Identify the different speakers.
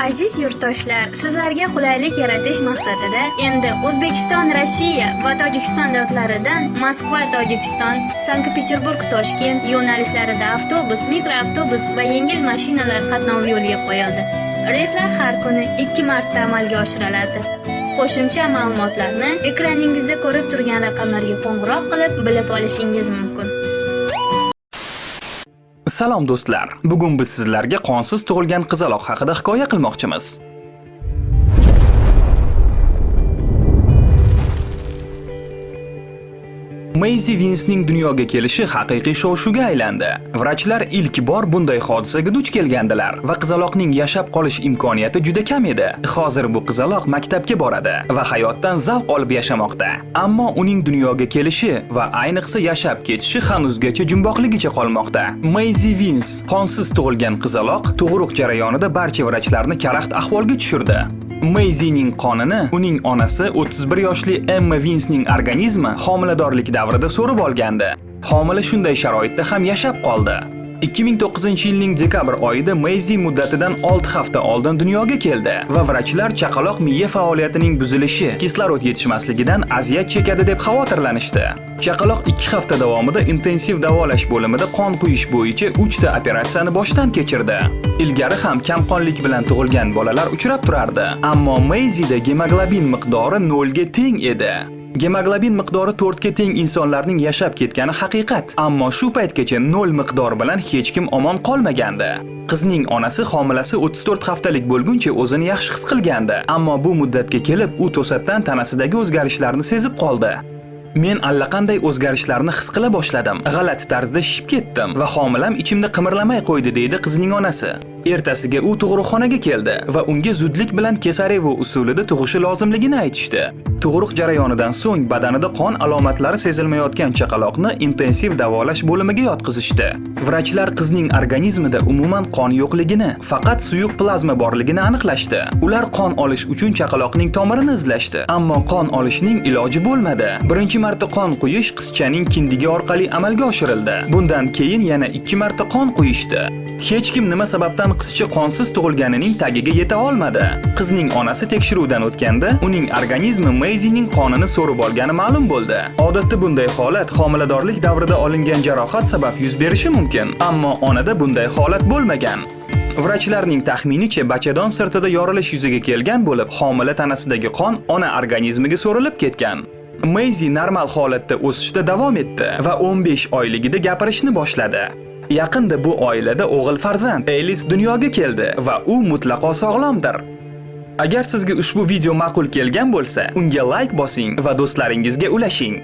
Speaker 1: Aziz yurtdoshlar, sizlarga qulaylik yaratish maqsadida endi O'zbekiston, Rossiya va Tojikiston davlatlaridan Moskva-Tojikiston, Sankt-Peterburg-Toshkent yo'nalishlarida avtobus, mikroavtobus va yengil mashinalar qatnovi yo'lga qo'yildi. Reyslar har kuni 2 marta amalga oshiriladi. Qo'shimcha ma'lumotlarni ekraningizda ko'rib turgan raqamlarga qo'ng'iroq qilib bilib olishingiz mumkin.
Speaker 2: Salom do'stlar. Bugun biz sizlarga qonsiz tug'ilgan qizaloq haqida hikoya qilmoqchimiz. Maisie Vince'ning dunyoga kelishi haqiqiy shov-shuvga aylandi. Vrachlar ilk bor bunday hodisaga duch kelgandilar va qizaloqning yashab qolish imkoniyati juda kam edi. Hozir bu qizaloq maktabga boradi va hayotdan zavq olib yashamoqda. Ammo uning dunyoga kelishi va ayniqsa yashab ketishi hanuzgacha jumboqligicha qolmoqda. Maisie Vince, qonsiz tug'ilgan qizaloq, tug'uruq jarayonida barcha vrachlarni karaxt ahvolga tushirdi. Maisie'ning qonini uning onasi 31 yoshli Emma Vince'ning organizmi homiladorlik davrida so'rib olgandi. Homila shunday sharoitda ham yashab qoldi. 2009-yilning dekabr oyida Maisie muddatidan 6 hafta oldin dunyoga keldi va vrachlar chaqaloq miya faoliyatining buzilishi, kislorod yetishmasligidan aziyat chekadi deb xavotirlanishdi. Chaqaloq 2 hafta davomida intensiv davolash bo'limida qon quyish bo'yicha 3 ta operatsiyani boshdan kechirdi. Ilgari ham kamqonlik bilan tug'ilgan bolalar uchrab turardi, ammo Maisie'da gemoglobin miqdori 0 ga teng edi. Gemoglobin miqdori 4 ga teng insonlarning yashab ketgani haqiqat, ammo shu paytgacha 0 miqdor bilan hech kim omon qolmagandi. Qizning onasi homilasi 34 haftalik bo'lguncha o'zini yaxshi his qilgandi, ammo bu muddatga kelib u to'satdan tanasidagi o'zgarishlarni sezib qoldi. Men allaqanday o'zgarishlarni his qila boshladim. G'alati tarzda shishib ketdim va homilam ichimda qimirlamay qo'ydi, deydi qizning onasi. Ertasiga u tug'uruqxonaga keldi va unga zudlik bilan Kesarevo usulida tug'ishi lozimligini aytishdi. Tug'uruq jarayonidan so'ng badanida qon alomatlari sezilmayotgan chaqaloqni intensiv davolash bo'limiga yotqizishdi. Vrachlar qizning organizmida umuman qon yo'qligini, faqat suyuq plazma borligini aniqlashdi. Ular qon olish uchun chaqaloqning tomirini izlashdi, ammo qon olishning iloji bo'lmadi. Birinchi marta qon quyish qizchaning kindigi orqali amalga oshirildi. Bundan keyin yana 2 marta qon quyishdi. Hech kim nima sababdan qizcha qonsiz tug'ilganining tagiga yeta olmadi. Qizning onasi tekshiruvdan o'tganda uning organizmi Maisie'ning qonini so'rib olgani ma'lum bo'ldi. Odatda bunday holat homiladorlik davrida olingan jarohat sabab yuz berishi mumkin, ammo onada bunday holat bo'lmagan. Vrachlarning taxminicha bachadon sirtida yorilish yuzaga kelgan bo'lib, homila tanasidagi qon ona organizmiga so'rilib ketgan. Maisie normal holatda o'sishda davom etdi va 15 oyligida gapirishni boshladi. Yaqinda bu oilada o'g'il farzand Alice dunyoga keldi va u mutlaqo sog'lomdir. Agar sizga ushbu video ma'qul kelgan bo'lsa, unga like bosing va do'stlaringizga ulashing.